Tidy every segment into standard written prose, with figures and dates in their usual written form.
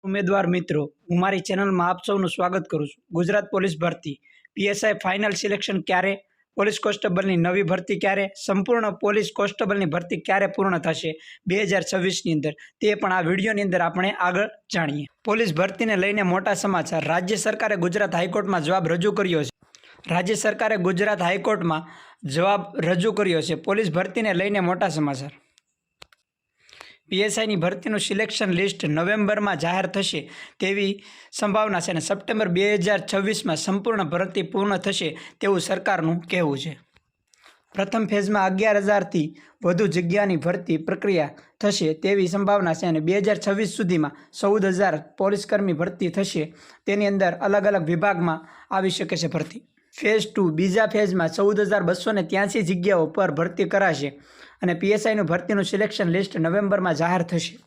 ઉમેદવાર મિત્રો, હું મારી ચેનલમાં આપ સૌનું સ્વાગત કરું છું। ગુજરાત પોલીસ ભરતી પીએસઆઈ ફાઇનલ સિલેક્શન ક્યારે? પોલીસ કોન્સ્ટેબલની નવી ભરતી ક્યારે? સંપૂર્ણ પોલીસ કોન્સ્ટેબલની ભરતી ક્યારે પૂર્ણ થશે 2026ની અંદર? તે પણ આ વિડીયોની અંદર આપણે આગળ જાણીએ। પોલીસ ભરતીને લઈને મોટા સમાચાર। રાજ્ય સરકારે ગુજરાત હાઈકોર્ટમાં જવાબ રજૂ કર્યો છે। રાજ્ય સરકારે ગુજરાત હાઈકોર્ટમાં જવાબ રજૂ કર્યો છે। પોલીસ ભરતીને લઈને મોટા સમાચાર। પીએસઆઈની ભરતીનું સિલેક્શન લિસ્ટ નવેમ્બરમાં જાહેર થશે તેવી સંભાવના છે અને સપ્ટેમ્બર 2026માં સંપૂર્ણ ભરતી પૂર્ણ થશે તેવું સરકારનું કહેવું છે। પ્રથમ ફેઝમાં 11,000થી વધુ જગ્યાની ભરતી પ્રક્રિયા થશે તેવી સંભાવના છે અને 2026 સુધીમાં 14,000 પોલીસકર્મી ભરતી થશે। તેની અંદર અલગ અલગ વિભાગમાં આવી શકે છે ભરતી। ફેઝ 2 બીજા ફેઝમાં 14,283 જગ્યાઓ પર ભરતી કરાશે અને પીએસઆઈનું ભરતીનું સિલેક્શન લિસ્ટ નવેમ્બરમાં જાહેર થશે।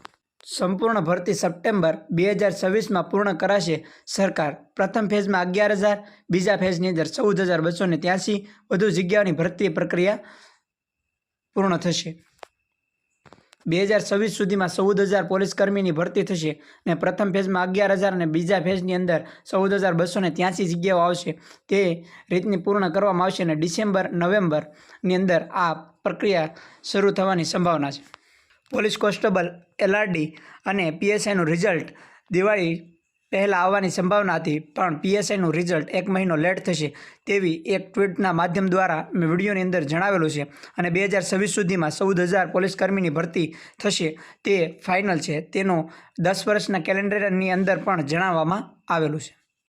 સંપૂર્ણ ભરતી સપ્ટેમ્બર 2026માં પૂર્ણ કરાશે સરકાર। પ્રથમ ફેઝમાં 11,000, બીજા ફેઝની અંદર 14,283 વધુ જગ્યાઓની ભરતી પ્રક્રિયા પૂર્ણ થશે। 2026 સુધીમાં 14,000 પોલીસકર્મીની ભરતી થશે અને પ્રથમ ફેઝમાં 11,000 અને બીજા ફેઝની અંદર 14,283 જગ્યાઓ આવશે। તે રીતની પૂર્ણ કરવામાં આવશે અને ડિસેમ્બર-નવેમ્બરની અંદર આ પ્રક્રિયા શરૂ થવાની સંભાવના છે। પોલીસ કોન્સ્ટેબલ એલઆરડી અને પીએસઆઈનું રિઝલ્ટ દિવાળી પહેલાં આવવાની સંભાવના હતી, પણ પીએસઆઈનું રિઝલ્ટ 1 મહિનો લેટ થશે તેવી એક ટ્વીટના માધ્યમ દ્વારા મેં વિડીયોની અંદર જણાવેલું છે અને 2026 સુધીમાં 14,000 પોલીસકર્મીની ભરતી થશે તે ફાઇનલ છે, તેનું 10 વર્ષના કેલેન્ડરની અંદર પણ જણાવવામાં આવેલું છે।